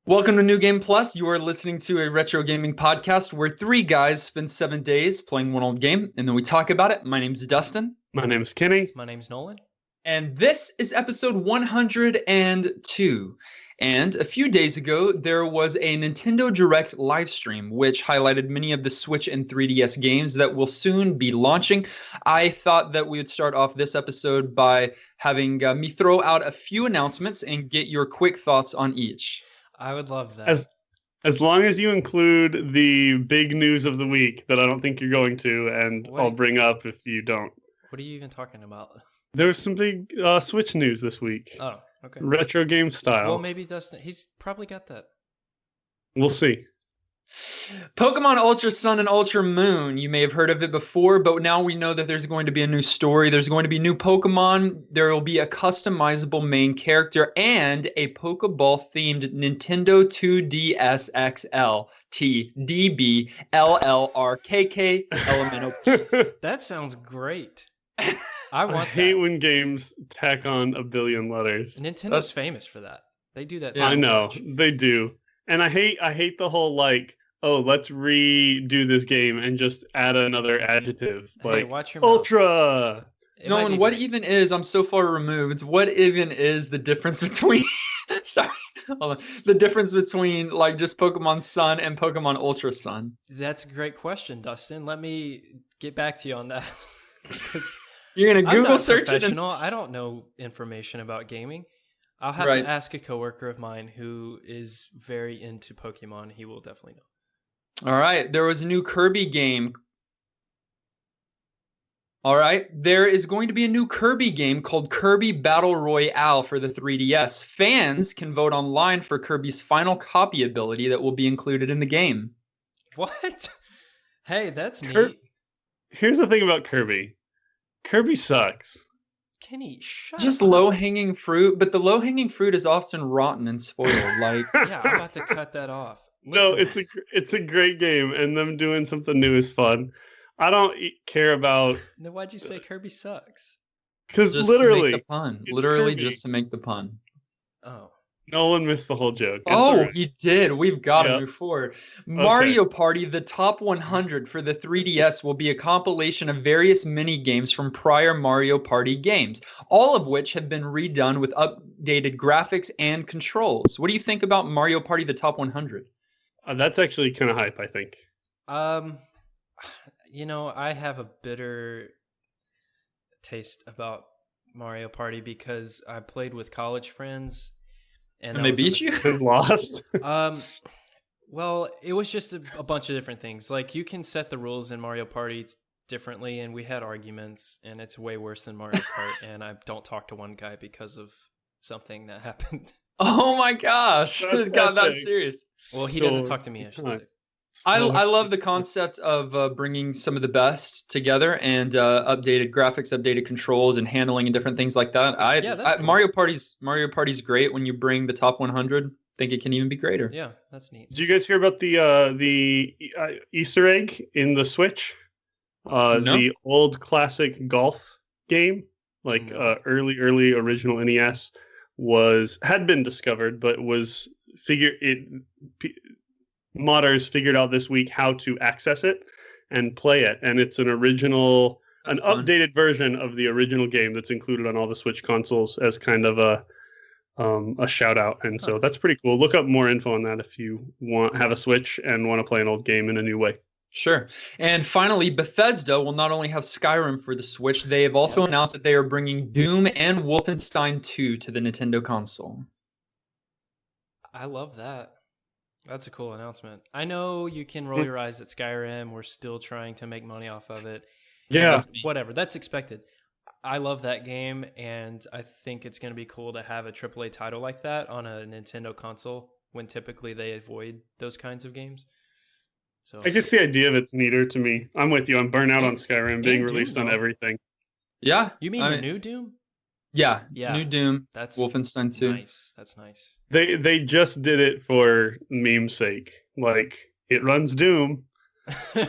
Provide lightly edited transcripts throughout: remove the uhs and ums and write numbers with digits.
Welcome to New Game Plus. You are listening to a retro gaming podcast where three guys spend 7 days playing one old game and then we talk about it. My name's Dustin. My name's Kenny. My name's Nolan. And this is episode 102. And a few days ago, there was a Nintendo Direct live stream, which highlighted many of the Switch and 3DS games that will soon be launching. I thought that we would start off this episode by having me throw out a few announcements and get your quick thoughts on each. I would love that. As long as you include the big news of the week that I don't think you're going to, and I'll bring up if you don't. What are you even talking about? There was some big Switch news this week. Oh, okay. Retro game style. Well, maybe Dustin. He's probably got that. We'll see. Pokemon Ultra Sun and Ultra Moon. You may have heard of it before, but now we know that there's going to be a new story. There's going to be new Pokemon. There will be a customizable main character and a Pokeball-themed Nintendo 2DS XL TDB LLRKK Elemental. That sounds great. I want I hate when games tack on a billion letters. Nintendo's famous for that. They do that. Yeah, I know they do. And I hate the whole let's redo this game and just add another adjtive watch your Ultra. No, and what even is, I'm so far removed, what even is the difference between, the difference between just Pokemon Sun and Pokemon Ultra Sun? That's a great question, Dustin. Let me get back to you on that. You're going to Google search it? I don't know information about gaming. I'll have to ask a coworker of mine who is very into Pokemon. He will definitely know. All right. There was a new Kirby game. All right. There is going to be a new Kirby game called Kirby Battle Royale for the 3DS. Fans can vote online for Kirby's final copy ability that will be included in the game. What? Hey, that's neat. Here's the thing about Kirby. Kirby sucks. Kenny, shut Just up. low-hanging fruit, but the low-hanging fruit is often rotten and spoiled. Yeah, I'm about to cut that off. Listen. No, it's a great game, and them doing something new is fun. I don't care about. Then why'd you say Kirby sucks? Because literally, to make the pun. Literally, Kirby. Just to make the pun. Oh. Nolan missed the whole joke. He did. We've got to move forward. Mario Party, the top 100 for the 3DS will be a compilation of various mini games from prior Mario Party games, all of which have been redone with updated graphics and controls. What do you think about Mario Party, the top 100? That's actually kind of hype, I think. I have a bitter taste about Mario Party because I played with college friends. And they beat you? Lost? Well, it was just a bunch of different things. Like, you can set the rules in Mario Party differently, and we had arguments, and it's way worse than Mario Kart, and I don't talk to one guy because of something that happened. Oh my gosh. It got that serious. Well, he doesn't talk to me, I should say. I love the concept of bringing some of the best together and updated graphics, updated controls, and handling and different things like that. Cool. Mario Party's great when you bring the top 100. I think it can even be greater. Yeah, that's neat. Did you guys hear about the Easter egg in the Switch? No. The old classic golf game, early original NES, had been discovered, but was modders figured out this week how to access it and play it, and it's an updated version of the original game that's included on all the Switch consoles as kind of a shout out, and so that's pretty cool. Look up more info on that if you have a Switch and want to play an old game in a new way. Sure. And finally, Bethesda will not only have Skyrim for the Switch, they have also announced that they are bringing Doom and Wolfenstein 2 to the Nintendo console. I love that. That's a cool announcement. I know you can roll your eyes at Skyrim. We're still trying to make money off of it. Yeah. Whatever. That's expected. I love that game, and I think it's going to be cool to have a AAA title like that on a Nintendo console when typically they avoid those kinds of games. So I guess the idea of it's neater to me. I'm with you. I'm burnt out on Skyrim being released on everything. Yeah. You mean the new Doom? Yeah. New Doom. That's Wolfenstein 2. Nice. That's nice. They just did it for meme's sake. It runs Doom.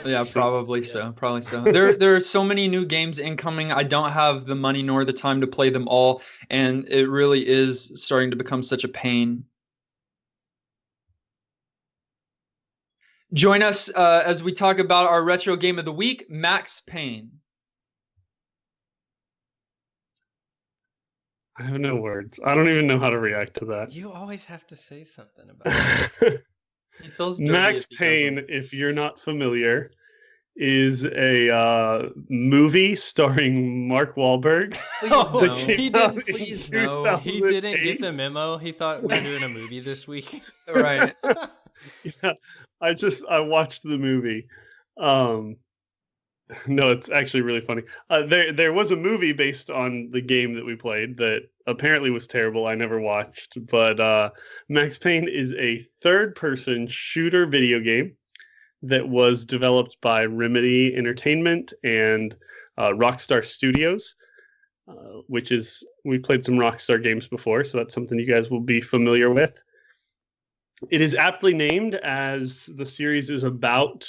Yeah, probably so. Probably so. There are so many new games incoming. I don't have the money nor the time to play them all, and it really is starting to become such a pain. Join us as we talk about our retro game of the week, Max Payne. I have no words. I don't even know how to react to that. You always have to say something about it. He feels dirty Max if he Payne, doesn't. if you're not familiar, is a movie starring Mark Wahlberg. Please Oh, no. he didn't. Please no. He didn't get the memo. He thought we were doing a movie this week. Right. Yeah, I watched the movie. No, it's actually really funny. There was a movie based on the game that we played that apparently was terrible. I never watched, but Max Payne is a third-person shooter video game that was developed by Remedy Entertainment and Rockstar Studios, which is, we've played some Rockstar games before, so that's something you guys will be familiar with. It is aptly named as the series is about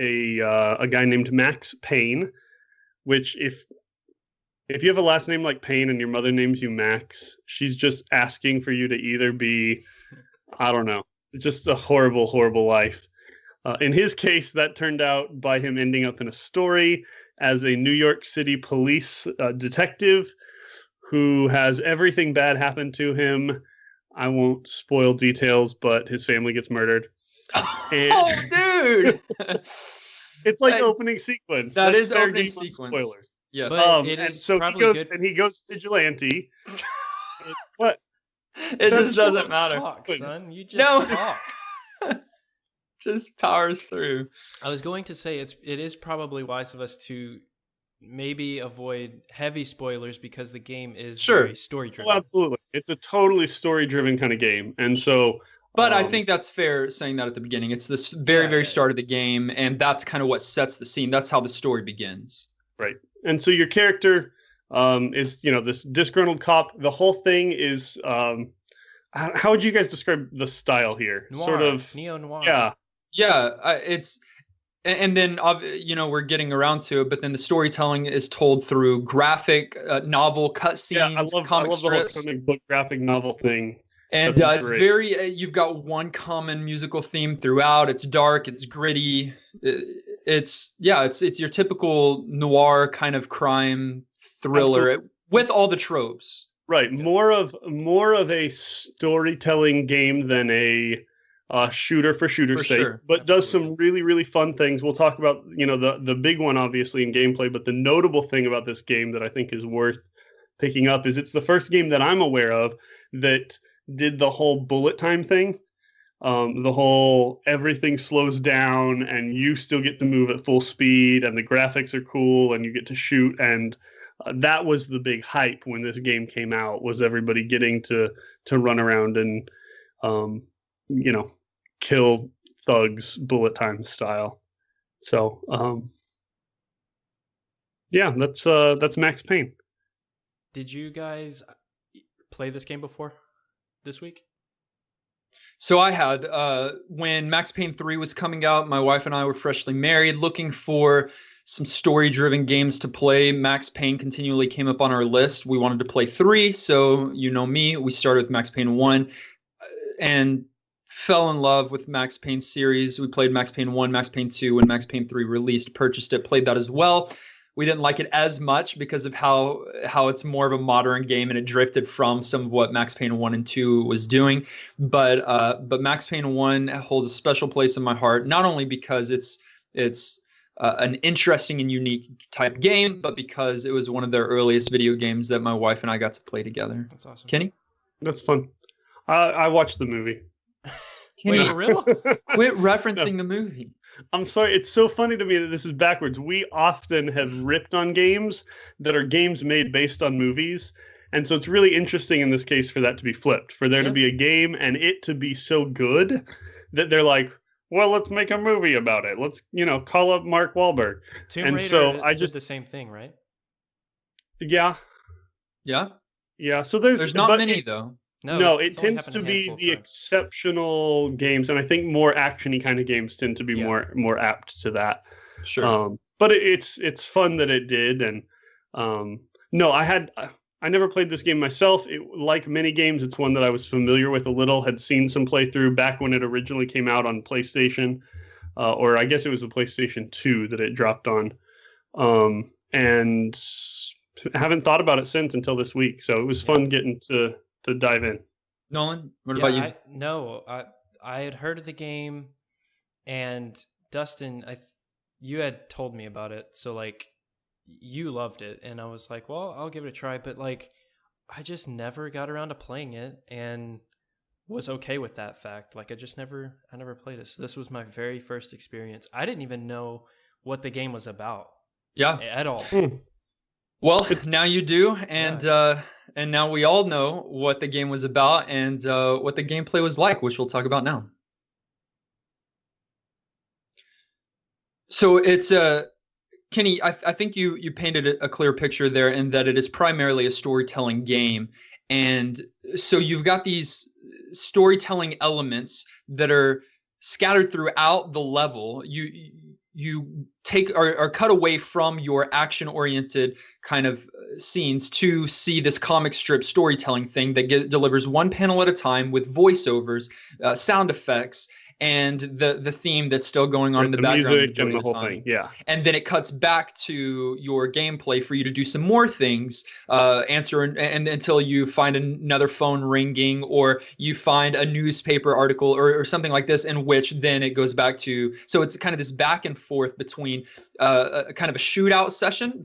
a guy named Max Payne, which if you have a last name like Payne and your mother names you Max, she's just asking for you to either be, I don't know, just a horrible, horrible life. In his case, that turned out by him ending up in a story as a New York City police detective who has everything bad happen to him. I won't spoil details, but his family gets murdered. Oh, dude! It's like opening sequence. That That's is fair opening game on sequence. spoilers. Yes. But it and is so probably good. he goes vigilante. What? It just doesn't matter. Talk, son. You just No. talk. Just powers through. I was going to say it is probably wise of us to maybe avoid heavy spoilers because the game is very story driven. Oh, absolutely. It's a totally story driven kind of game. And so But I think that's fair saying that at the beginning. It's the very start of the game, and that's kind of what sets the scene. That's how the story begins. Right. And so your character is, this disgruntled cop. The whole thing is, how would you guys describe the style here? Noir, sort of neo-noir. Yeah. Yeah, it's, and then we're getting around to it, but then the storytelling is told through graphic novel cutscenes, Yeah, I love the whole comic book graphic novel thing. And it's very, you've got one common musical theme throughout. It's dark, it's gritty. It's your typical noir kind of crime thriller with all the tropes. Right, yeah. More of a storytelling game than a shooter for shooter's sake, sure. But does some really, really fun things. We'll talk about, the big one obviously in gameplay, but the notable thing about this game that I think is worth picking up is it's the first game that I'm aware of that did the whole bullet time thing. The whole everything slows down and you still get to move at full speed and the graphics are cool and you get to shoot. And that was the big hype when this game came out, was everybody getting to run around and, kill thugs bullet time style. So, that's Max Payne. Did you guys play this game before this week? So I had, when Max Payne 3 was coming out, my wife and I were freshly married, looking for some story-driven games to play. Max Payne continually came up on our list. We wanted to play 3, so you know me, we started with Max Payne 1 and fell in love with Max Payne series. We played Max Payne 1, Max Payne 2, when Max Payne 3 released, purchased it, played that as well. We didn't like it as much because of how it's more of a modern game and it drifted from some of what Max Payne 1 and 2 was doing. But Max Payne 1 holds a special place in my heart, not only because it's an interesting and unique type game, but because it was one of the earliest video games that my wife and I got to play together. That's awesome. Kenny? That's fun. I watched the movie. Kenny, wait, for real? Quit referencing the movie. I'm sorry. It's so funny to me that this is backwards. We often have ripped on games that are games made based on movies. And so it's really interesting in this case for that to be flipped, for there to be a game and it to be so good that they're like, well, let's make a movie about it. Let's, call up Mark Wahlberg. Tomb Raider did the same thing, right? Yeah. Yeah. Yeah. So there's not many though. No, it tends to be the exceptional games, and I think more action-y kind of games tend to be more apt to that. Sure. But it's fun that it did, and no, I never played this game myself. Like many games, it's one that I was familiar with a little, had seen some playthrough back when it originally came out on PlayStation. or I guess it was the PlayStation 2 that it dropped on. And haven't thought about it since until this week. So it was fun getting to dive in. Nolan, what about you? I had heard of the game, and Dustin, you had told me about it. So like, you loved it, and I was like, well, I'll give it a try. But like, I just never got around to playing it, and was okay with that fact. Like, I never played it. So this was my very first experience. I didn't even know what the game was about. Yeah, at all. Well, now you do, and now we all know what the game was about and what the gameplay was like, which we'll talk about now. So it's Kenny, I think you painted a clear picture there in that it is primarily a storytelling game. And so you've got these storytelling elements that are scattered throughout the level. You take or cut away from your action-oriented kind of scenes to see this comic strip storytelling thing that delivers one panel at a time with voiceovers, sound effects, and the theme that's still going on in the background music and the whole thing. Yeah. And then it cuts back to your gameplay for you to do some more things, answer and until you find another phone ringing or you find a newspaper article or something like this, in which then it goes back to. So it's kind of this back and forth between a kind of a shootout session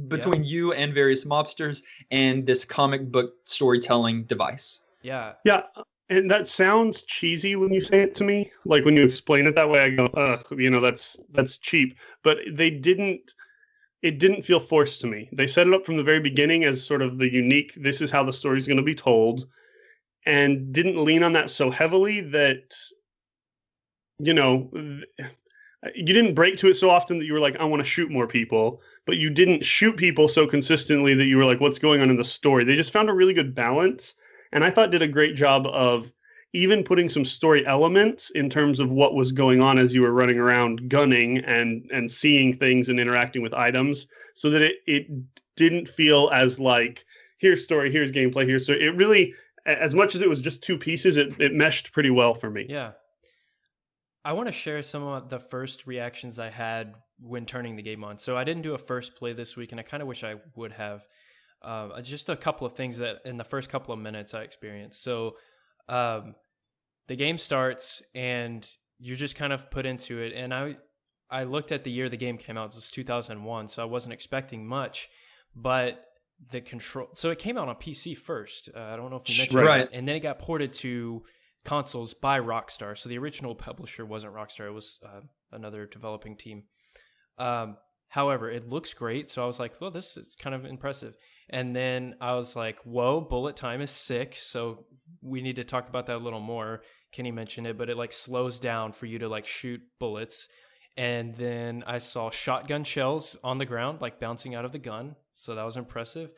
between you and various mobsters and this comic book storytelling device. Yeah. Yeah. And that sounds cheesy when you say it to me. Like when you explain it that way, I go, that's cheap. But it didn't feel forced to me. They set it up from the very beginning as sort of the unique, this is how the story's going to be told, and didn't lean on that so heavily that, you didn't break to it so often that you were like, I want to shoot more people, but you didn't shoot people so consistently that you were like, what's going on in the story? They just found a really good balance. And I thought did a great job of even putting some story elements in terms of what was going on as you were running around gunning and seeing things and interacting with items, so that it didn't feel as like, here's story, here's gameplay, here's story. It really, as much as it was just two pieces, it meshed pretty well for me. Yeah. I want to share some of the first reactions I had when turning the game on. So I didn't do a first play this week, and I kind of wish I would have. Just a couple of things that in the first couple of minutes I experienced. So the game starts and you're just kind of put into it. And I looked at the year the game came out. It was 2001, so I wasn't expecting much. But the control... So it came out on PC first. I don't know if you mentioned that. And then it got ported to consoles by Rockstar. So the original publisher wasn't Rockstar. It was another developing team. However, it looks great. So I was like, well, this is kind of impressive. And then I was like, whoa, bullet time is sick. So we need to talk about that a little more. Kenny mentioned it, but it like slows down for you to like shoot bullets. And then I saw shotgun shells on the ground, like bouncing out of the gun. So that was impressive.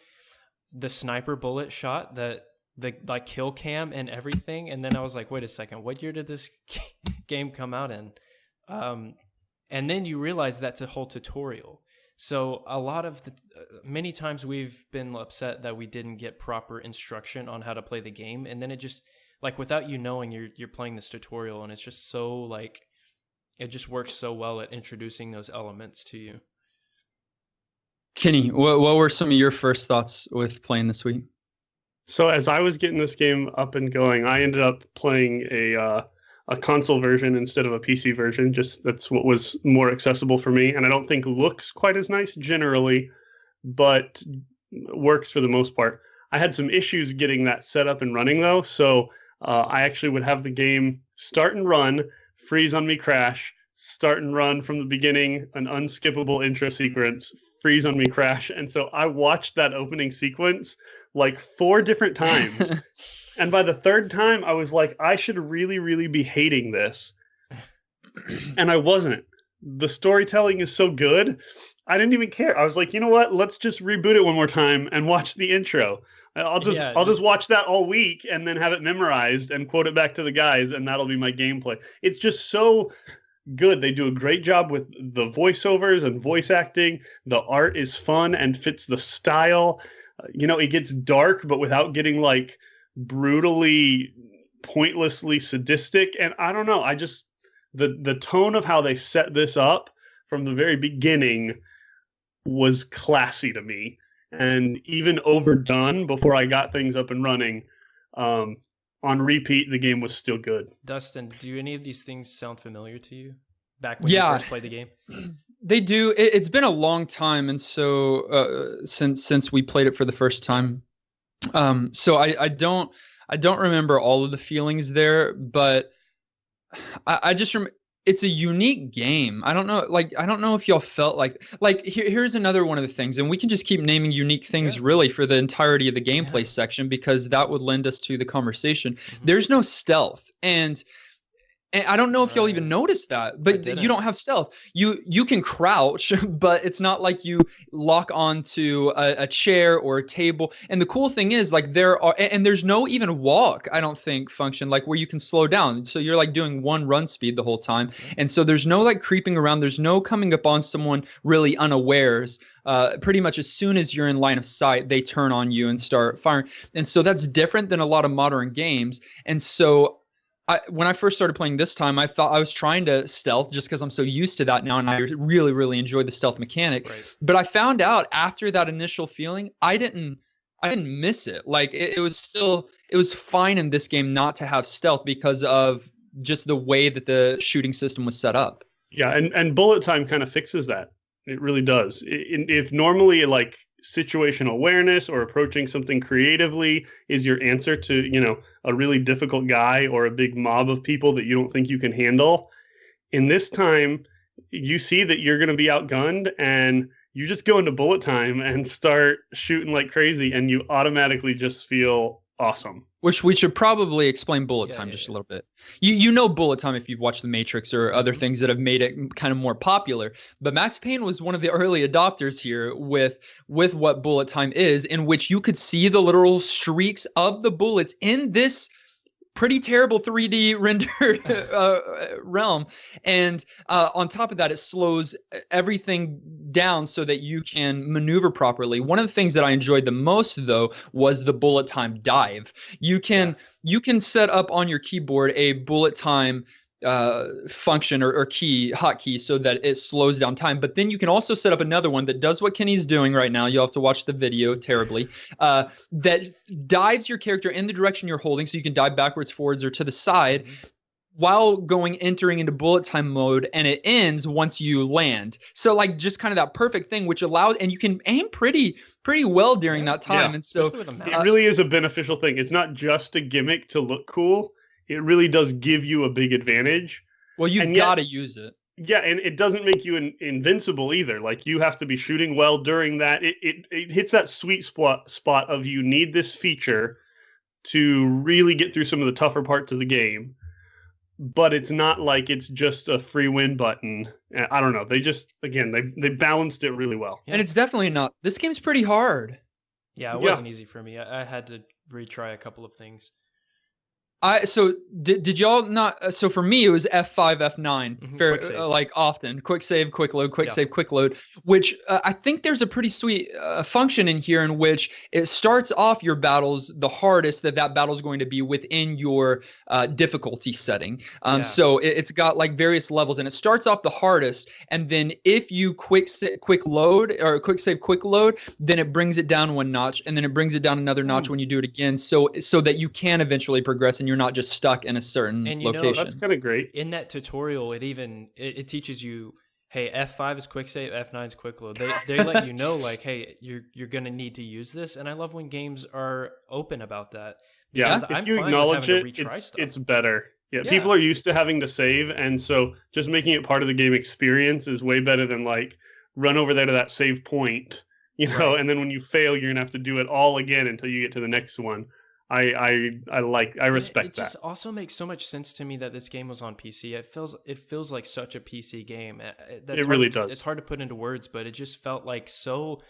The sniper bullet shot, the like kill cam and everything. And then I was like, wait a second, what year did this game come out in? And then you realize that's a whole tutorial. So a lot of many times we've been upset that we didn't get proper instruction on how to play the game. And then it just, like, without you knowing, you're playing this tutorial, and it's just so, like, it just works so well at introducing those elements to you. Kenny, what were some of your first thoughts with playing this week? So as I was getting this game up and going, I ended up playing a console version instead of a PC version. Just that's what was more accessible for me. And I don't think looks quite as nice generally, but works for the most part. I had some issues getting that set up and running though. So I actually would have the game start and run, freeze on me, crash, start and run from the beginning, an unskippable intro sequence, freeze on me, crash. And so I watched that opening sequence like 4 different times. And by the 3rd time, I was like, I should really, really be hating this. And I wasn't. The storytelling is so good. I didn't even care. I was like, you know what? Let's just reboot it one more time and watch the intro. I'll just watch that all week and then have it memorized and quote it back to the guys, and that'll be my gameplay. It's just so good. They do a great job with the voiceovers and voice acting. The art is fun and fits the style. It gets dark, but without getting like brutally, pointlessly sadistic. And I don't know. the tone of how they set this up from the very beginning was classy to me, and even overdone before I got things up and running. On repeat, the game was still good. Dustin, do any of these things sound familiar to you back when you first played the game? They do. It's been a long time, and so since we played it for the first time, so I don't remember all of the feelings there, but I just remember it's a unique game. I don't know if y'all felt like here's another one of the things, and we can just keep naming unique things really for the entirety of the gameplay section, because that would lend us to the conversation. There's no stealth, and I don't know if y'all even noticed that, but you don't have stealth. You can crouch, but it's not like you lock onto a chair or a table. And the cool thing is, like, there's no even walk, I don't think, function, like where you can slow down. So you're like doing one run speed the whole time. And so there's no like creeping around. There's no coming up on someone really unawares. Pretty much as soon as you're in line of sight, they turn on you and start firing. And so that's different than a lot of modern games. And so when I first started playing this time, I thought I was trying to stealth just because I'm so used to that now, and I really, really enjoy the stealth mechanic. Right. But I found out after that initial feeling, I didn't miss it. Like it was fine in this game not to have stealth because of just the way that the shooting system was set up. Yeah, and bullet time kind of fixes that. It really does. If normally like situational awareness or approaching something creatively is your answer to, a really difficult guy or a big mob of people that you don't think you can handle, in this time, you see that you're going to be outgunned and you just go into bullet time and start shooting like crazy, and you automatically just feel awesome. Which we should probably explain bullet time just a little bit. You know bullet time if you've watched The Matrix or other things that have made it kind of more popular. But Max Payne was one of the early adopters here with what bullet time is, in which you could see the literal streaks of the bullets in this pretty terrible 3D rendered realm. And on top of that, it slows everything down so that you can maneuver properly. One of the things that I enjoyed the most, though, was the bullet time dive. You can set up on your keyboard a bullet time function or hotkey so that it slows down time. But then you can also set up another one that does what Kenny's doing right now. You'll have to watch the video terribly. That dives your character in the direction you're holding, so you can dive backwards, forwards, or to the side, while entering into bullet time mode, and it ends once you land. So like just kind of that perfect thing, which allows, and you can aim pretty well during that time. And so it really is a beneficial thing. It's not just a gimmick to look cool. It really does give you a big advantage. Well, you've got to use it. Yeah, and it doesn't make you invincible either. Like, you have to be shooting well during that. It hits that sweet spot of you need this feature to really get through some of the tougher parts of the game. But it's not like it's just a free win button. I don't know. They just, again, they balanced it really well. Yeah. And it's definitely not. This game's pretty hard. Yeah, it wasn't easy for me. I had to retry a couple of things. So did y'all not? So for me, it was F5, F9, like often. Quick save, quick load, quick save, quick load. Which I think there's a pretty sweet function in here in which it starts off your battles the hardest that battle is going to be within your difficulty setting. So it's got like various levels, and it starts off the hardest, and then if you quick load or quick save, quick load, then it brings it down one notch, and then it brings it down another notch when you do it again. So that you can eventually progress. And you're not just stuck in a certain location. That's kind of great. In that tutorial, it teaches you, hey, F5 is quick save, F9 is quick load. They let you know, like, hey, you're gonna need to use this. And I love when games are open about that. Yeah, if you acknowledge it, it's better. Yeah, people are used to having to save, and so just making it part of the game experience is way better than like run over there to that save point, and then when you fail, you're gonna have to do it all again until you get to the next one. I respect that. It just also makes so much sense to me that this game was on PC. It feels like such a PC game. It really does. It's hard to put into words, but it just felt like so.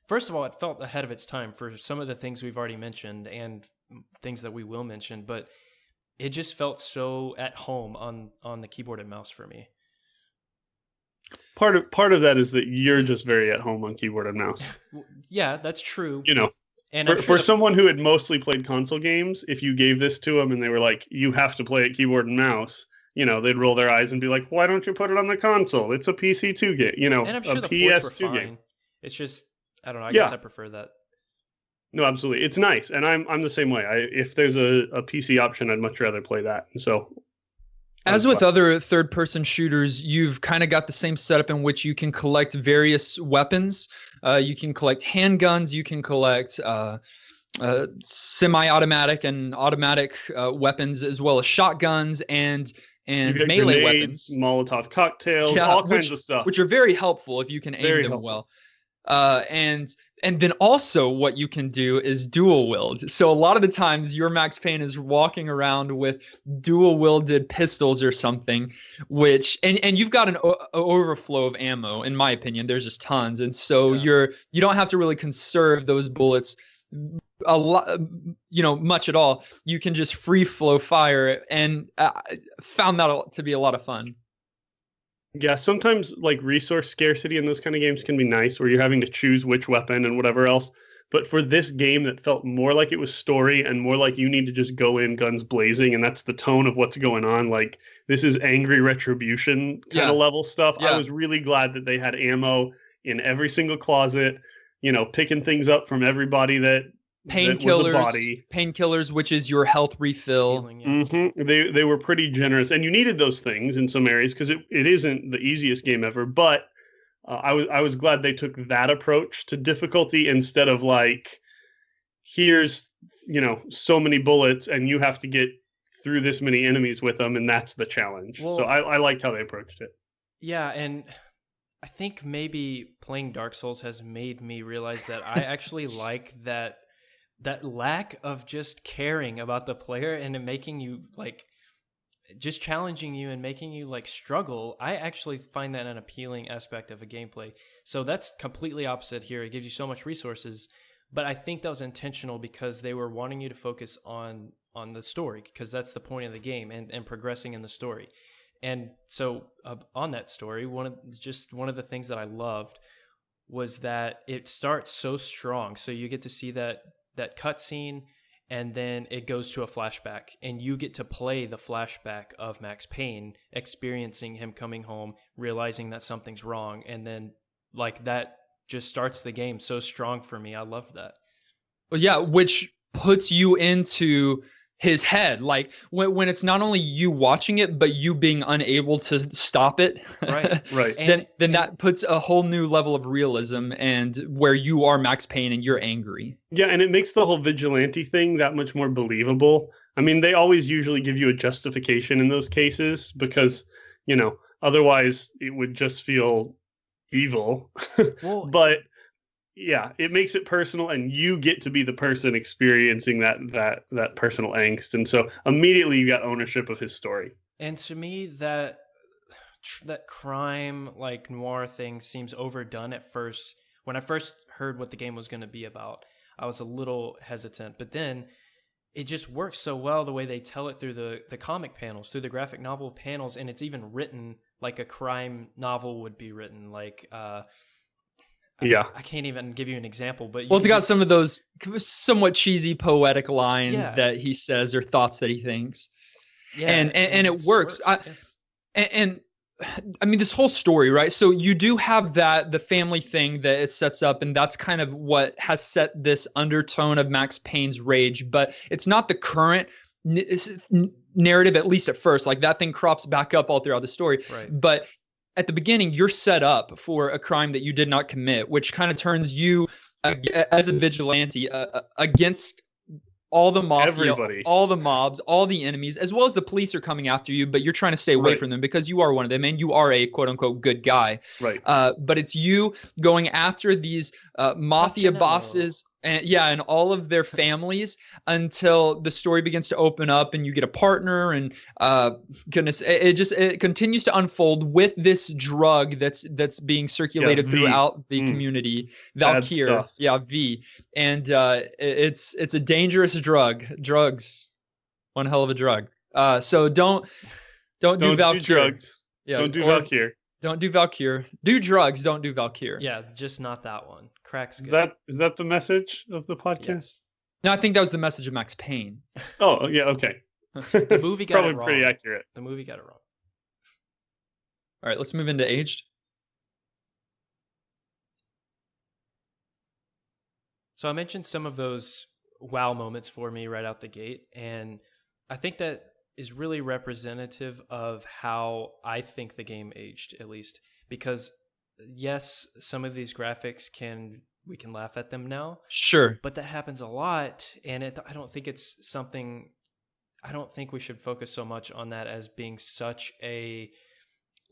First of all, it felt ahead of its time for some of the things we've already mentioned and things that we will mention, but it just felt so at home on the keyboard and mouse for me. Part of that is that you're just very at home on keyboard and mouse. Yeah, that's true. And for someone who had mostly played console games, if you gave this to them and they were like, you have to play it keyboard and mouse, they'd roll their eyes and be like, "Why don't you put it on the console? It's a PC2 game, And I'm sure the ports were fine. Game." It's just, I don't know. I guess I prefer that. No, absolutely. It's nice. And I'm the same way. If there's a PC option, I'd much rather play that. And so, as with other third-person shooters, you've kind of got the same setup in which you can collect various weapons. You can collect handguns. You can collect semi-automatic and automatic weapons, as well as shotguns and melee weapons, Molotov cocktails, all kinds of stuff, which are very helpful if you can aim them well. And then also what you can do is dual wield. So a lot of the times your Max Payne is walking around with dual wielded pistols or something, which and you've got an overflow of ammo. In my opinion, there's just tons, and so you don't have to really conserve those bullets a lot, much at all. You can just free flow fire, and found that to be a lot of fun. Yeah, sometimes like resource scarcity in those kind of games can be nice, where you're having to choose which weapon and whatever else. But for this game that felt more like it was story and more like you need to just go in guns blazing, and that's the tone of what's going on. Like, this is angry retribution kind of level stuff. Yeah. I was really glad that they had ammo in every single closet, picking things up from everybody that painkillers, which is your health refill. They were pretty generous, and you needed those things in some areas because it isn't the easiest game ever. But I was glad they took that approach to difficulty instead of like, here's so many bullets and you have to get through this many enemies with them, and that's the challenge. Well, so I liked how they approached it. Yeah, and I think maybe playing Dark Souls has made me realize that I actually like that lack of just caring about the player and making you like just challenging you and making you like struggle. I actually find that an appealing aspect of a gameplay. So that's completely opposite here. It gives you so much resources, but I think that was intentional because they were wanting you to focus on the story, because that's the point of the game, and progressing in the story. And so on that story, one of the things that I loved was that it starts so strong. So you get to see that cutscene, and then it goes to a flashback, and you get to play the flashback of Max Payne experiencing him coming home, realizing that something's wrong, and then like that just starts the game so strong for me. I love that. Well, yeah, which puts you into his head, like when it's not only you watching it but you being unable to stop it, right then that puts a whole new level of realism, and where you are Max Payne and you're angry. Yeah, and it makes the whole vigilante thing that much more believable. I mean, they always usually give you a justification in those cases because otherwise it would just feel evil. Well, but yeah, it makes it personal, and you get to be the person experiencing that personal angst, and so immediately you got ownership of his story. And to me, that crime like noir thing seems overdone at first. When I first heard what the game was going to be about, I was a little hesitant, but then it just works so well the way they tell it through the comic panels, through the graphic novel panels, and it's even written like a crime novel would be written, like. Yeah, I can't even give you an example, but it's got some of those somewhat cheesy poetic lines that he says, or thoughts that he thinks. Yeah, and it works. And I mean, this whole story, right? So you do have the family thing that it sets up, and that's kind of what has set this undertone of Max Payne's rage. But it's not the current narrative, at least at first. Like, that thing crops back up all throughout the story. Right. But at the beginning, you're set up for a crime that you did not commit, which kind of turns you as a vigilante against all the mafia, everybody, all the mobs, all the enemies, as well as the police are coming after you, but you're trying to stay away from them because you are one of them and you are a quote unquote good guy. Right. But it's you going after these mafia bosses and all of their families until the story begins to open up and you get a partner, and goodness, it continues to unfold with this drug that's being circulated throughout the community. Valkyr, V, and it's a dangerous drug. Drugs, one hell of a drug. So don't do Valkyr. Do drugs. Yeah, don't do Valkyr. Don't do Valkyr. Do drugs. Don't do Valkyr. Yeah, just not that one. Crack's good. Is that the message of the podcast? Yes. No, I think that was the message of Max Payne. Oh, yeah, okay. The movie got probably it wrong. Pretty accurate. The movie got it wrong. All right, let's move into aged. So I mentioned some of those wow moments for me right out the gate, and I think that is really representative of how I think the game aged, at least, because yes, some of these graphics we can laugh at them now, Sure. but that happens a lot, and I don't think it's something. I don't think we should focus so much on that as being such a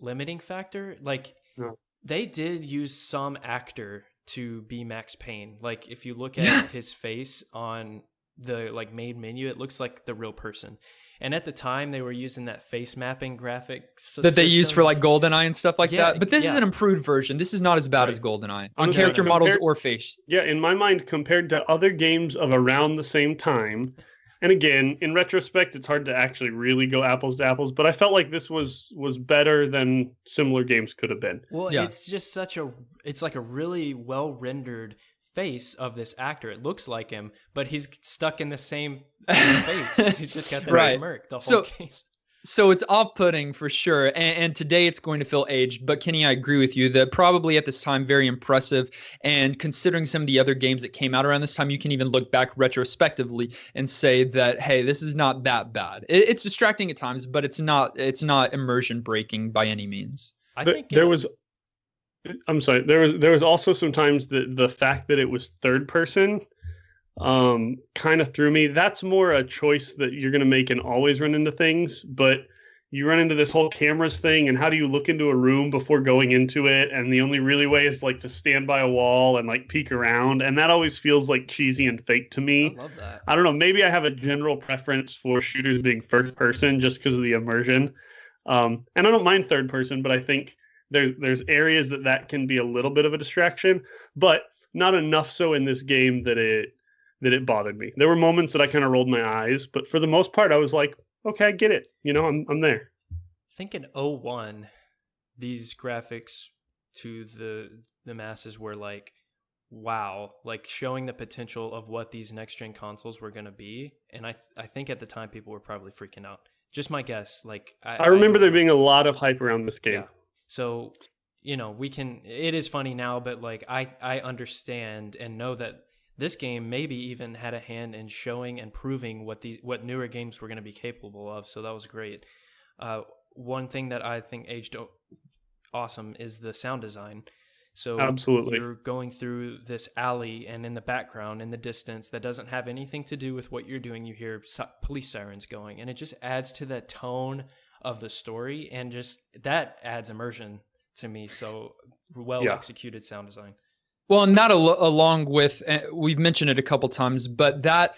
limiting factor. Like, No. they did use some actor to be Max Payne. Like, if you look at his face on the like main menu, it looks like the real person. And at the time, they were using that face mapping graphics that they use for like GoldenEye and stuff like Yeah, that. But this is yeah. an improved version. This is not as bad Right. as GoldenEye on Honestly, character models compared- or face. Yeah, in my mind, compared to other games of around the same time, and again, in retrospect, it's hard to actually really go apples to apples, but I felt like this was better than similar games could have been. Well, Yeah. it's just it's like a really well rendered face of this actor. It looks like him, but he's stuck in the same face. He's just got that Right. smirk the whole So, game. so it's off-putting for sure. And today it's going to feel aged. But Kenny, I agree with you that probably at this time, very impressive. And considering some of the other games that came out around this time, you can even look back retrospectively and say that, hey, this is not that bad. It's distracting at times, but it's not immersion breaking by any means. I think There was also sometimes the fact that it was third person kind of threw me. That's more a choice that you're going to make and always run into things, but you run into this whole cameras thing, and how do you look into a room before going into it? And the only really way is like to stand by a wall and like peek around, and that always feels like cheesy and fake to me. I love that. I don't know, maybe I have a general preference for shooters being first person just because of the immersion, and I don't mind third person, but I think there's areas that can be a little bit of a distraction, but not enough so in this game that it bothered me. There were moments that I kind of rolled my eyes, but for the most part, I was like, okay, I get it. You know, I'm there. I think in 01, these graphics to the masses were like, wow, like showing the potential of what these next gen consoles were going to be. And I think at the time people were probably freaking out. Just my guess. Like I remember there being a lot of hype around this game. Yeah. So, you know, it is funny now, but like I understand and know that this game maybe even had a hand in showing and proving what newer games were going to be capable of. So that was great. One thing that I think aged awesome is the sound design. So absolutely, you're going through this alley, and in the background, in the distance, that doesn't have anything to do with what you're doing, you hear police sirens going, and it just adds to that tone of the story, and just that adds immersion to me. So executed sound design. Well, and that along with, we've mentioned it a couple times, but that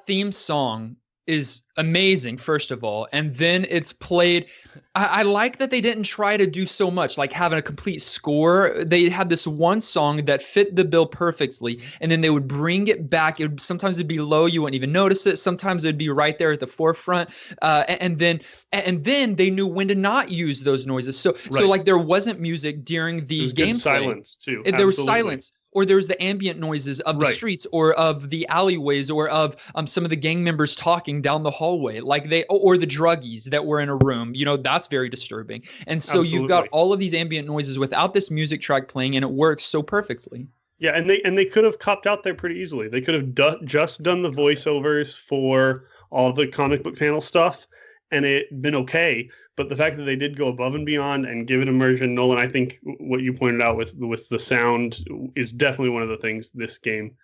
theme song is amazing, first of all. And then it's played. I like that they didn't try to do so much, like having a complete score. They had this one song that fit the bill perfectly, and then they would bring it back. Sometimes it'd be low, you wouldn't even notice it. Sometimes it'd be right there at the forefront. And then they knew when to not use those noises. So like there wasn't music during the gameplay. Silence too. There was silence. Or there was the ambient noises of the streets or of the alleyways or of some of the gang members talking down the hallway, or the druggies that were in a room. You know, that's very disturbing. And so you've got all of these ambient noises without this music track playing, and it works so perfectly. Yeah, and they could have copped out there pretty easily. They could have just done the voiceovers for all the comic book panel stuff, and it been okay. But the fact that they did go above and beyond and give it immersion, Nolan, I think what you pointed out with the sound is definitely one of the things this game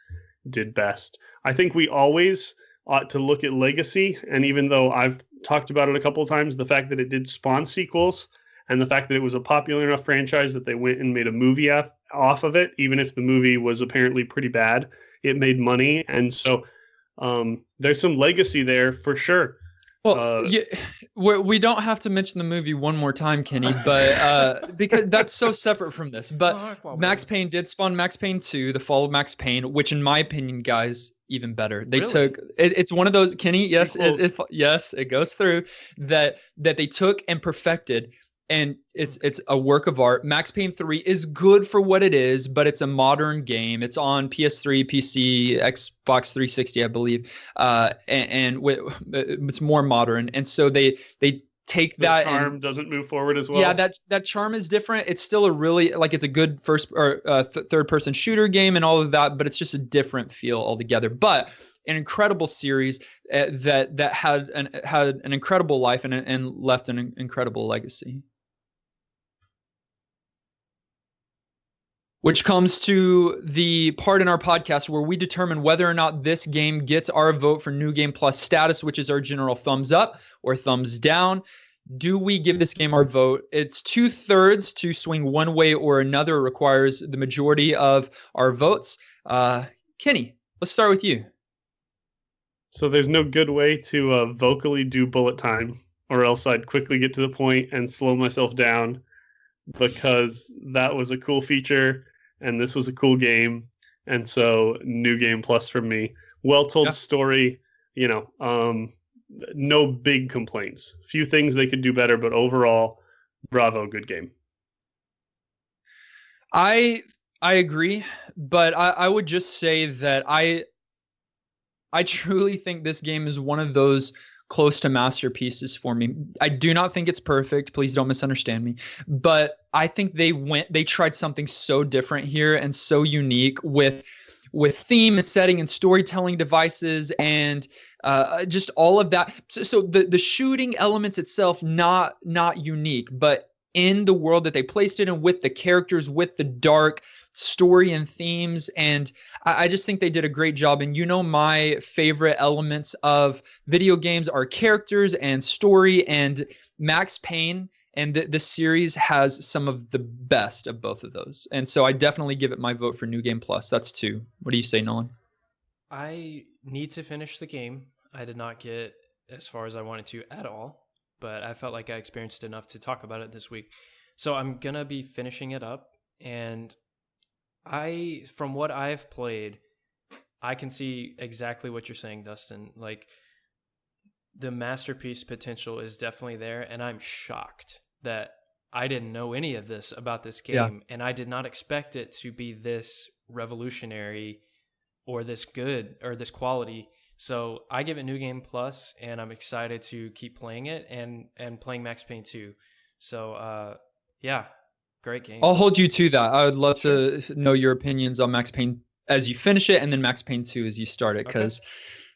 did best. I think we always ought to look at legacy, and even though I've talked about it a couple of times, the fact that it did spawn sequels and the fact that it was a popular enough franchise that they went and made a movie off of it, even if the movie was apparently pretty bad, it made money. And so there's some legacy there for sure. Well, we don't have to mention the movie one more time, Kenny, but because that's so separate from this. But Max Payne did spawn Max Payne 2, the fall of Max Payne, which in my opinion, guys, even better. They took it's one of those, Kenny, yes, it goes through that they took and perfected. And it's a work of art. Max Payne 3 is good for what it is, but it's a modern game. It's on PS3, PC, Xbox 360, I believe, and it's more modern. And so they take the that charm and doesn't move forward as well. yeah, that charm is different. It's still a really like it's a good first or third person shooter game and all of that, but it's just a different feel altogether. But an incredible series that had an incredible life and left an incredible legacy. Which comes to the part in our podcast where we determine whether or not this game gets our vote for New Game Plus status, which is our general thumbs up or thumbs down. Do we give this game our vote? It's 2/3 to swing one way or another. It requires the majority of our votes. Kenny, let's start with you. So there's no good way to vocally do bullet time, or else I'd quickly get to the point and slow myself down, because that was a cool feature and this was a cool game. And so New Game Plus from me. Well-told story, no big complaints. Few things they could do better, but overall, bravo, good game. I agree, but I would just say that I truly think this game is one of those close to masterpieces for me. I do not think it's perfect. Please don't misunderstand me. But I think they tried something so different here and so unique with theme and setting and storytelling devices and just all of that. So the shooting elements itself, not unique, but in the world that they placed it in, with the characters, with the dark story and themes. And I just think they did a great job. And my favorite elements of video games are characters and story, and Max Payne and the series has some of the best of both of those. And so I definitely give it my vote for New Game Plus. That's 2. What do you say, Nolan? I need to finish the game. I did not get as far as I wanted to at all, but I felt like I experienced enough to talk about it this week. So I'm going to be finishing it up. And from what I've played, I can see exactly what you're saying, Dustin. Like, the masterpiece potential is definitely there. And I'm shocked that I didn't know any of this about this game. And I did not expect it to be this revolutionary or this good or this quality. So I give it New Game Plus, and I'm excited to keep playing it and playing Max Payne 2. So, great game. I'll hold you to that. I would love to know your opinions on Max Payne as you finish it, and then Max Payne 2 as you start it, because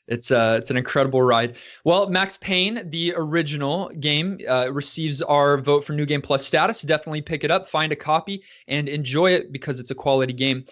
it's an incredible ride. Well, Max Payne, the original game, receives our vote for New Game Plus status. Definitely pick it up, find a copy, and enjoy it because it's a quality game.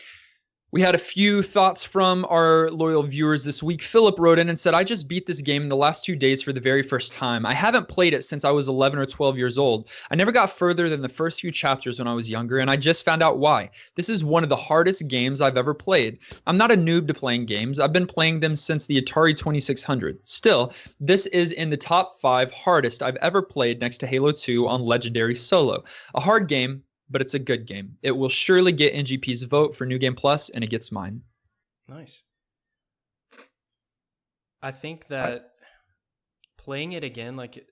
We had a few thoughts from our loyal viewers this week. Philip wrote in and said, I just beat this game in the last 2 days for the very first time. I haven't played it since I was 11 or 12 years old. I never got further than the first few chapters when I was younger, and I just found out why. This is one of the hardest games I've ever played. I'm not a noob to playing games. I've been playing them since the Atari 2600. Still, this is in the top 5 hardest I've ever played, next to Halo 2 on Legendary Solo. A hard game, but it's a good game. It will surely get NGP's vote for New Game Plus, and it gets mine. Nice. I think that playing it again, like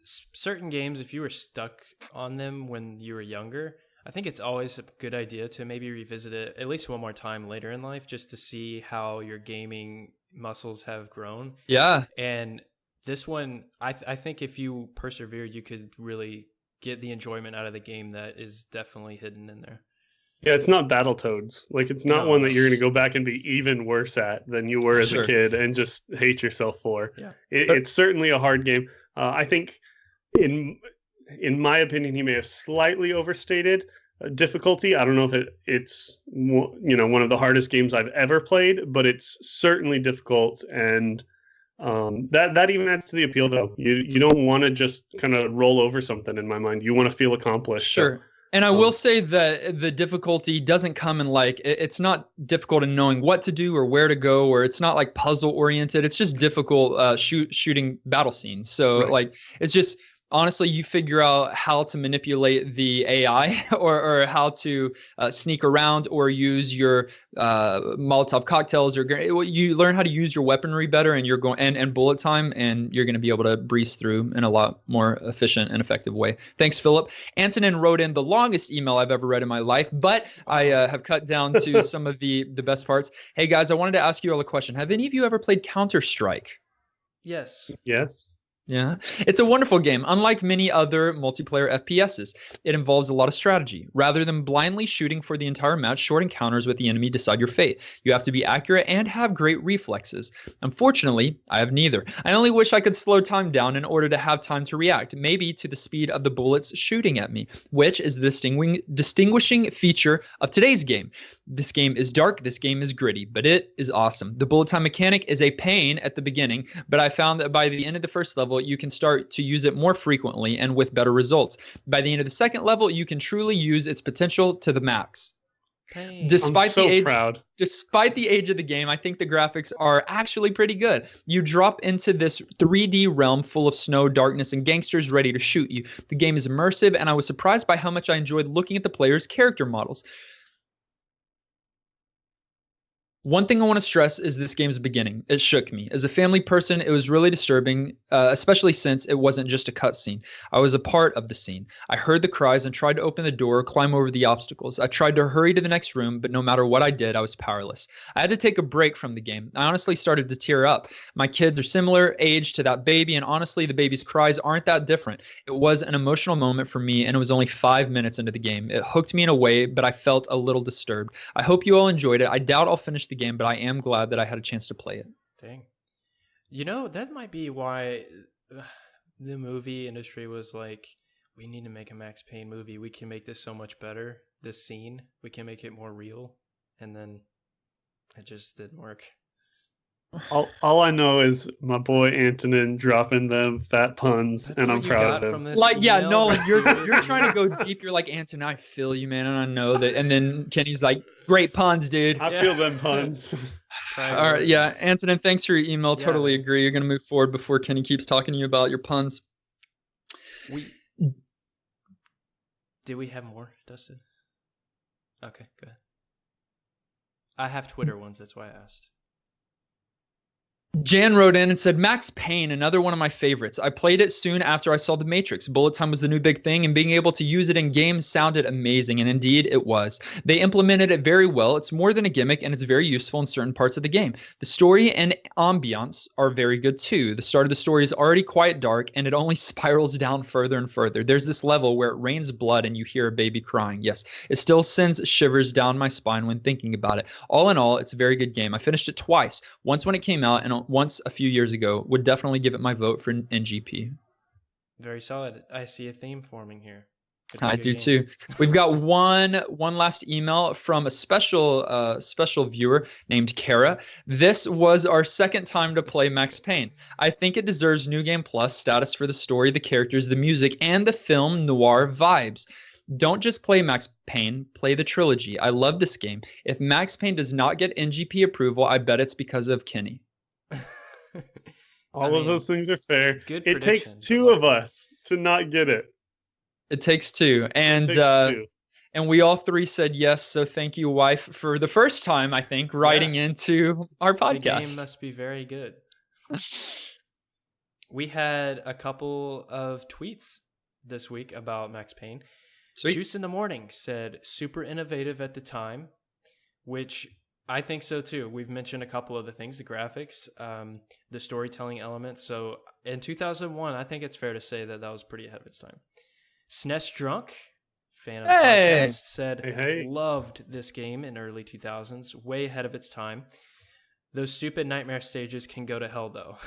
certain games, if you were stuck on them when you were younger, I think it's always a good idea to maybe revisit it at least one more time later in life, just to see how your gaming muscles have grown. Yeah. And this one, I think if you persevere, you could really get the enjoyment out of the game that is definitely hidden in there. Yeah, it's not Battletoads. Like, it's not one that you're going to go back and be even worse at than you were as a kid and just hate yourself for. Yeah, it's certainly a hard game. I think, in my opinion, he may have slightly overstated difficulty. I don't know if it's one of the hardest games I've ever played, but it's certainly difficult, and that even adds to the appeal, though. You don't want to just kind of roll over something, in my mind. You want to feel accomplished. Sure. So, and I will say that the difficulty doesn't come in it's not difficult in knowing what to do or where to go, or it's not like puzzle oriented. It's just difficult shooting battle scenes. So it's just, honestly, you figure out how to manipulate the AI or how to sneak around or use your Molotov cocktails, or you learn how to use your weaponry better, and you're going and bullet time, and you're going to be able to breeze through in a lot more efficient and effective way. Thanks, Philip. Antonin wrote in the longest email I've ever read in my life, but I have cut down to some of the best parts. Hey guys, I wanted to ask you all a question. Have any of you ever played Counter-Strike? Yes. Yes. Yeah, it's a wonderful game. Unlike many other multiplayer FPSs, it involves a lot of strategy. Rather than blindly shooting for the entire match, short encounters with the enemy decide your fate. You have to be accurate and have great reflexes. Unfortunately, I have neither. I only wish I could slow time down in order to have time to react, maybe to the speed of the bullets shooting at me, which is the distinguishing feature of today's game. This game is dark, this game is gritty, but it is awesome. The bullet time mechanic is a pain at the beginning, but I found that by the end of the first level, you can start to use it more frequently and with better results. By the end of the second level, you can truly use its potential to the max. Payne. Despite I'm so the age, proud. Despite the age of the game, I think the graphics are actually pretty good. You drop into this 3D realm full of snow, darkness, and gangsters ready to shoot you. The game is immersive, and I was surprised by how much I enjoyed looking at the players' character models. One thing I want to stress is this game's beginning. It shook me. As a family person, it was really disturbing, especially since it wasn't just a cutscene. I was a part of the scene. I heard the cries and tried to open the door, climb over the obstacles. I tried to hurry to the next room, but no matter what I did, I was powerless. I had to take a break from the game. I honestly started to tear up. My kids are similar age to that baby, and honestly, the baby's cries aren't that different. It was an emotional moment for me, and it was only 5 minutes into the game. It hooked me in a way, but I felt a little disturbed. I hope you all enjoyed it. I doubt I'll finish the game, but I am glad that I had a chance to play it. Dang. You know, that might be why the movie industry was like, we need to make a Max Payne movie. We can make this so much better. This scene, we can make it more real. And then it just didn't work. All I know is my boy Antonin dropping them fat puns, That's and I'm what you proud got of from him. this Like, yeah, email? Nolan, That's you're serious? trying to go deep. You're like, Anton, I feel you, man, and I know that. And then Kenny's like, great puns, dude. I Yeah. feel them puns. All right, yeah, Antonin, thanks for your email. Yeah, Totally man. agree. You're gonna move forward before Kenny keeps talking to you about your puns. Did we have more, Dustin? Okay, good. I have Twitter ones, that's why I asked. Jan wrote in and said, Max Payne, another one of my favorites. I played it soon after I saw The Matrix. Bullet time was the new big thing, and being able to use it in games sounded amazing, and indeed it was. They implemented it very well. It's more than a gimmick, and it's very useful in certain parts of the game. The story and ambiance are very good too. The start of the story is already quite dark, and it only spirals down further and further. There's this level where it rains blood and you hear a baby crying. Yes, it still sends shivers down my spine when thinking about it. All in all, it's a very good game. I finished it twice, once when it came out and once a few years ago. Would definitely give it my vote for NGP. Very solid. I see a theme forming here. It's a I good do game. too. We've got one last email from a special viewer named Kara. This was our second time to play Max Payne. I think it deserves New Game Plus status for the story, the characters, the music, and the film noir vibes. Don't just play Max Payne, play the trilogy. I love this game. If Max Payne does not get NGP approval, I bet it's because of Kenny. All of those things are fair. Good It takes prediction. two of us to not get it. It takes two. And It takes two. and we all three said yes. So thank you, wife, for the first time, I think, writing into our The game podcast. must be very good. We had a couple of tweets this week about Max Payne. Sweet. Juice in the Morning said super innovative at the time, which I think so too. We've mentioned a couple of the things, the graphics, the storytelling elements. So in 2001, I think it's fair to say that that was pretty ahead of its time. SNES Drunk, fan of the Hey! podcast, said Hey. loved this game in early 2000s, way ahead of its time. Those stupid nightmare stages can go to hell though.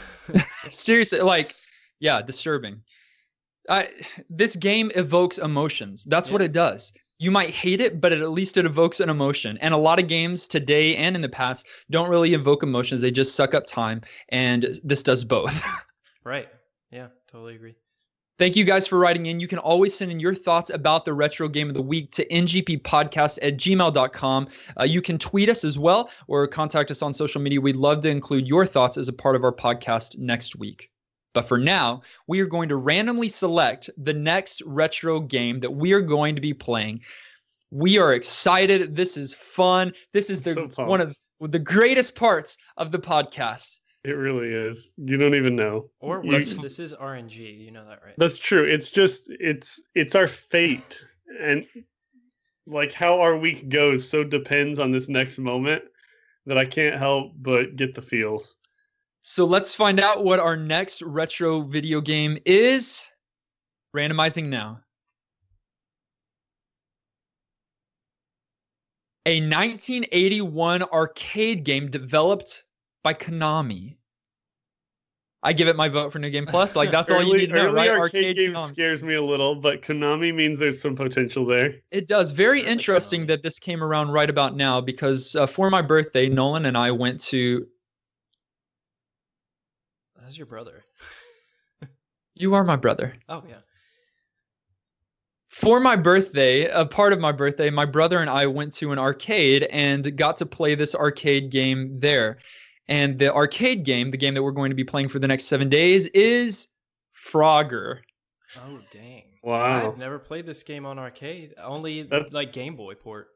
Seriously, like, yeah, disturbing. This game evokes emotions. That's what Yeah. it does. You might hate it, but at least it evokes an emotion. And a lot of games today and in the past don't really evoke emotions. They just suck up time. And this does both. Right. Yeah, totally agree. Thank you guys for writing in. You can always send in your thoughts about the retro game of the week to ngppodcast@gmail.com. You can tweet us as well or contact us on social media. We'd love to include your thoughts as a part of our podcast next week. But for now, we are going to randomly select the next retro game that we are going to be playing. We are excited. This is fun. This is I'm so pumped. one of the greatest parts of the podcast. It really is. You don't even know. Or You- this is RNG. You know that, right? That's true. It's just it's our fate, and like how our week goes so depends on this next moment that I can't help but get the feels. So let's find out what our next retro video game is. Randomizing now. A 1981 arcade game developed by Konami. I give it my vote for New Game Plus. Like, that's all you need to know, right? Arcade game scares me a little, but Konami means there's some potential there. It does. Very interesting that this came around right about now, because for my birthday, Nolan and I went to... That's your brother. You are my brother. Oh, yeah. For my birthday, a part of my birthday, my brother and I went to an arcade and got to play this arcade game there. And the arcade game, the game that we're going to be playing for the next 7 days, is Frogger. Oh, dang. Wow. I've never played this game on arcade. Only like Game Boy port.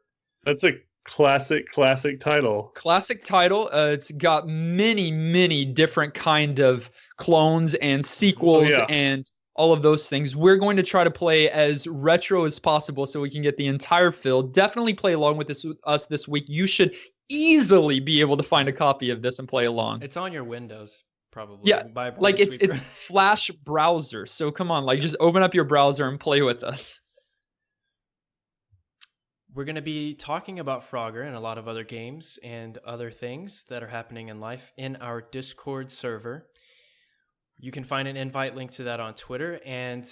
That's a classic title. Classic title. It's got many different kind of clones and sequels and all of those things. We're going to try to play as retro as possible so we can get the entire fill. Definitely play along with us this week. You should easily be able to find a copy of this and play along. It's on your Windows, probably. Yeah, like it's Flash browser. So come on, like just open up your browser and play with us. We're going to be talking about Frogger and a lot of other games and other things that are happening in life in our Discord server. You can find an invite link to that on Twitter, and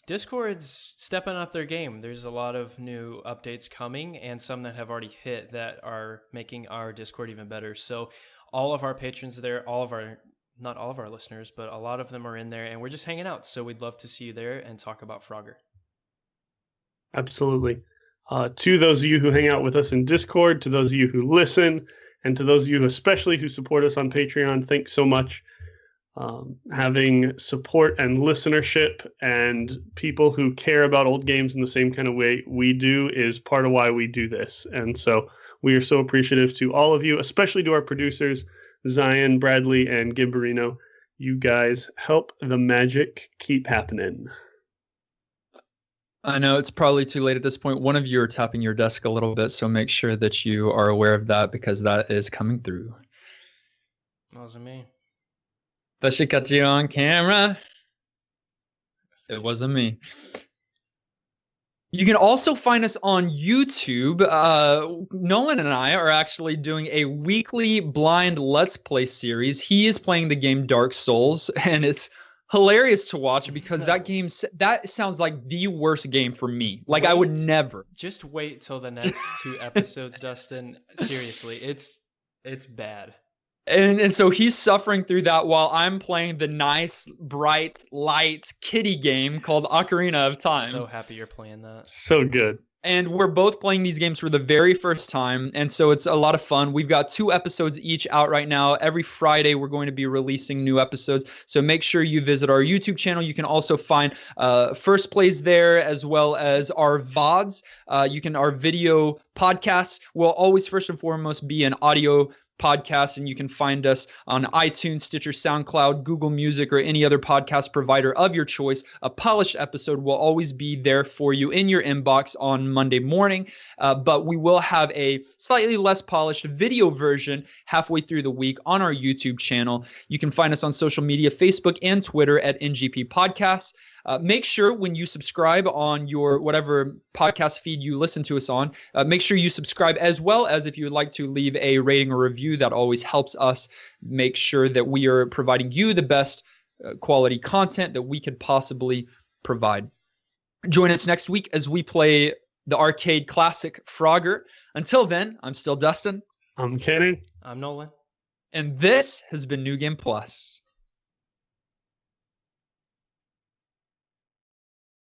Discord's stepping up their game. There's a lot of new updates coming and some that have already hit that are making our Discord even better. So all of our patrons there, not all of our listeners, but a lot of them are in there, and we're just hanging out. So we'd love to see you there and talk about Frogger. Absolutely. To those of you who hang out with us in Discord, to those of you who listen, and to those of you especially who support us on Patreon, thanks so much. Having support and listenership and people who care about old games in the same kind of way we do is part of why we do this. And so we are so appreciative to all of you, especially to our producers, Zion, Bradley, and Gimberino. You guys help the magic keep happening. I know it's probably too late at this point. One of you are tapping your desk a little bit, so make sure that you are aware of that, because that is coming through. That wasn't me. That should got you on camera. It wasn't me. You can also find us on YouTube. Nolan and I are actually doing a weekly blind Let's Play series. He is playing the game Dark Souls, and it's hilarious to watch because that sounds like the worst game for me. Like, I would never. Just wait till the next 2 episodes, Dustin. Seriously, it's bad. And so he's suffering through that while I'm playing the nice, bright, light kiddie game called Ocarina of Time. So happy you're playing that. So good. And we're both playing these games for the very first time, and so it's a lot of fun. We've got 2 episodes each out right now. Every Friday, we're going to be releasing new episodes, so make sure you visit our YouTube channel. You can also find First Plays there, as well as our VODs. Our video podcasts will always first and foremost be an audio podcast, and you can find us on iTunes, Stitcher, SoundCloud, Google Music, or any other podcast provider of your choice. A polished episode will always be there for you in your inbox on Monday morning, but we will have a slightly less polished video version halfway through the week on our YouTube channel. You can find us on social media, Facebook and Twitter at NGP Podcasts. Make sure when you subscribe on your whatever podcast feed you listen to us on, make sure you subscribe, as well as if you would like to leave a rating or review. That always helps us make sure that we are providing you the best quality content that we could possibly provide. Join us next week as we play the arcade classic Frogger. Until then, I'm still Dustin. I'm Kenny. I'm Nolan. And this has been New Game Plus.